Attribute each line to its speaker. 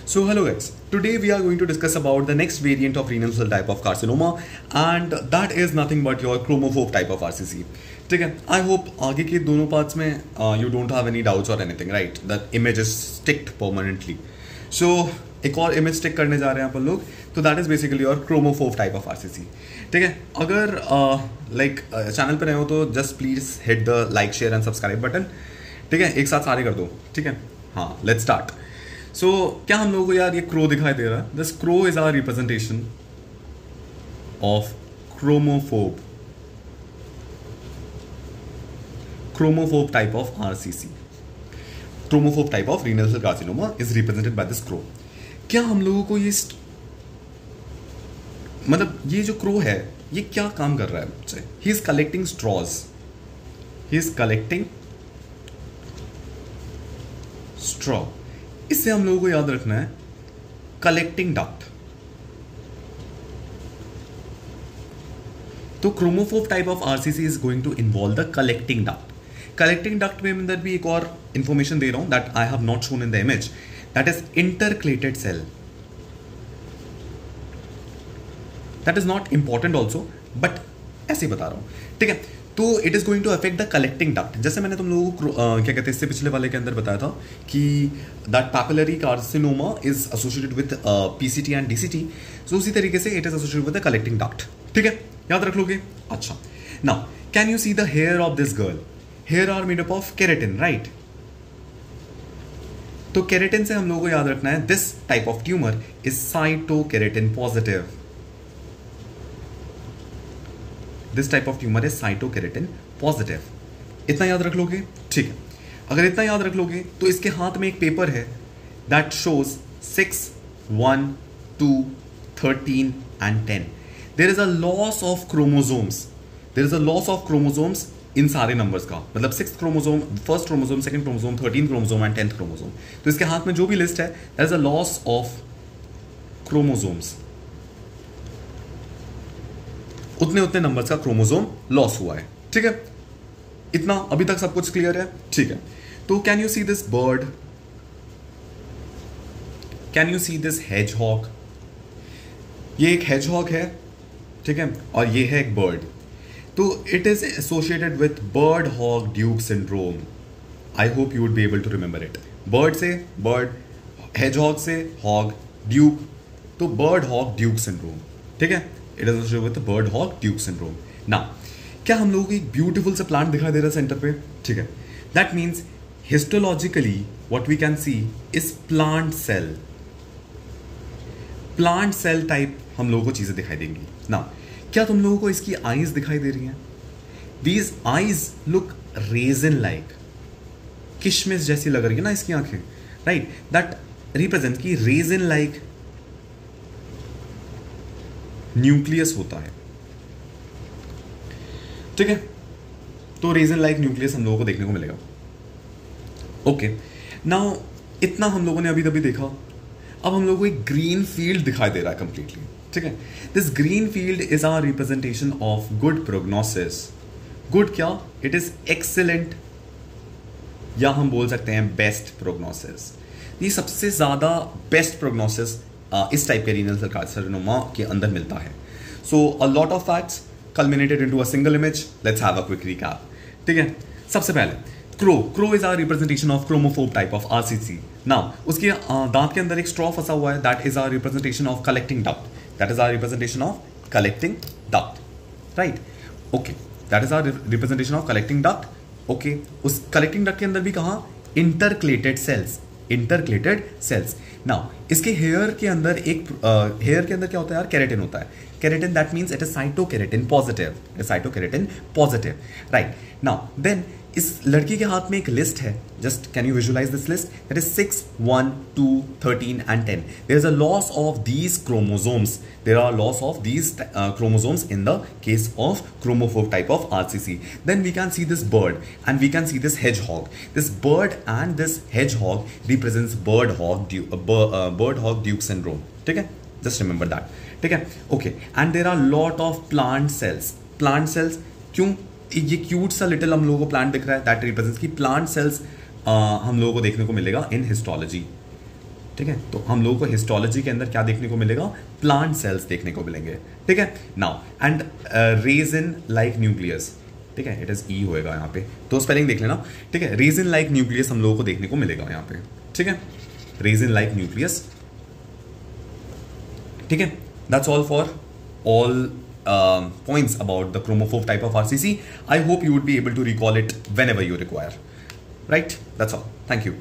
Speaker 1: So hello guys, today we are going to discuss about the next variant of renal cell type of carcinoma and that is nothing but your chromophobe type of RCC. ठीक है, I hope आगे के दोनों parts में you don't have any doubts or anything, right? That image is sticked permanently. So एक और image stick करने जा रहे हैं अपन लोग, तो that is basically your chromophobe type of RCC. ठीक है, अगर चैनल पर नए हो तो just please hit the like, share and subscribe button. ठीक है, एक साथ सारे कर दो. ठीक है, हाँ, let's start. सो क्या हम लोगों को यार ये क्रो दिखाई दे रहा है? This crow is our representation of chromophobe type of RCC. Chromophobe type of renal cell carcinoma is represented by this crow. क्या हम लोगों को ये मतलब ये जो क्रो है ये क्या काम कर रहा है मुझसे? He is collecting straws. He is collecting straw. इससे हम लोगों को याद रखना है कलेक्टिंग डक्ट. तो chromophobe type of RCC is going to involve the collecting duct. Collecting duct में अंदर भी एक और इंफॉर्मेशन दे रहा हूं that I have not shown in the image. That is intercalated cell. That is not important also but ऐसे बता रहा हूं. ठीक है, तो it is going to affect the collecting duct. जैसे मैंने तुम लोगों को क्या कहते हैं इससे पिछले वाले के अंदर बताया था कि that papillary carcinoma is associated with PCT and DCT. So उसी तरीके से it is associated with the collecting duct. ठीक है, याद रख लोगे. अच्छा, now can you see the hair of this girl? Hair are made up of keratin, right? तो केराटिन से हम लोगों को याद रखना है this type of tumour is cytokeratin positive. This type of tumour is cytokeratin positive. इतना याद रख लोगे? ठीक है, अगर इतना याद रख लोगे तो इसके हाथ में एक पेपर है that shows 6, 1, 2, 13 and 10. There is a loss of chromosomes. There is a loss of chromosomes in सारे नंबर्स का. मतलब 6th chromosome, 1st chromosome, 2nd chromosome, 13th chromosome and 10th chromosome. तो इसके हाथ में जो भी लिस्ट है there is a loss of chromosomes. उतने उतने नंबर्स का क्रोमोसोम लॉस हुआ है. ठीक है, इतना अभी तक सब कुछ क्लियर है? ठीक है, तो can you C this bird? Can you see this hedgehog? ये एक हेजहॉग है, ठीक है, और ये है एक बर्ड. तो it is associated with bird hog duke syndrome. I hope you would be able to remember it. Bird से बर्ड, हेजहॉग से हॉग, ड्यूक, तो बर्ड हॉग ड्यूक सिंड्रोम. ठीक है, it is associated with bird hog duke syndrome. Now क्या हम लोगों को एक ब्यूटीफुल सा प्लांट दिखाई दे रहा है सेंटर पे? ठीक है, that means histologically what we can see is plant cell. Plant cell type हम लोगों को चीजें दिखाई देंगी. नाउ क्या तुम लोगों को इसकी आईज दिखाई दे रही हैं? These eyes look raisin like. किशमिश जैसी लग रही है ना इसकी आंखें, राइट? दैट रिप्रेजेंट की रेजन लाइक न्यूक्लियस होता है. ठीक है, तो रीजन लाइक न्यूक्लियस हम लोगों को देखने को मिलेगा. ओके, नाउ इतना हम लोगों ने अभी तभी देखा. अब हम लोगों को एक ग्रीन फील्ड दिखाई दे रहा है कंप्लीटली. ठीक है, this green field is our representation of good prognosis. Good क्या? इट इज एक्सेलेंट, या हम बोल सकते हैं बेस्ट प्रोग्नोसिस. ये सबसे ज्यादा बेस्ट प्रोग्नोसिस इस टाइप के रीनल सेल कार्सिनोमा के अंदर मिलता है. So a lot of facts culminated into a single image. Let's have a quick recap. ठीक है, सबसे पहले crow is our representation of chromophobe type of RCC. Now उसके दांत के अंदर एक स्ट्रॉ फंसा हुआ है. That is our representation of collecting duct. That is our representation of collecting duct, right? Okay, that is our representation of collecting duct. Okay, उस collecting duct के अंदर भी कहा intercalated cells. Intercalated cells. Now इसके hair के अंदर hair के अंदर क्या होता है यार? केराटिन होता है. Keratin, that means it is cytokeratin positive. Cytokeratin positive, right? Now then इस लड़की के हाथ में एक लिस्ट है. Just can you visualise this list? That is 6, 1, 2, 13 and 10. There is a loss of these chromosomes. There are loss of these chromosomes in the case of chromophobe type of RCC. Then we can see this bird and we can see this hedgehog. This bird and this hedgehog represents bird hog duke syndrome. ठीक है, just remember that. ठीक है, okay. And there are lot of plant cells. Plant cells क्यों? ये cute सा little हम लोगों को प्लांट दिख रहा है. दैट रिप्रेजेंट्स की प्लांट सेल्स हम लोगों को देखने को मिलेगा इन हिस्टोलॉजी. ठीक है, तो हम लोगों को हिस्टोलॉजी के अंदर क्या देखने को मिलेगा, प्लांट सेल्स देखने को मिलेंगे, ठीक है। Now and resin like nucleus, ठीक है, इट इज ई होएगा यहाँ पे, तो स्पेलिंग देख लेना, ठीक है। रेजिन लाइक न्यूक्लियस हम लोगों को देखने को मिलेगा यहाँ पे, ठीक है, रेजिन लाइक न्यूक्लियस, ठीक है। That's all for all points about the chromophobe type of RCC. I hope you would be able to recall it whenever you require. Right? That's all. Thank you.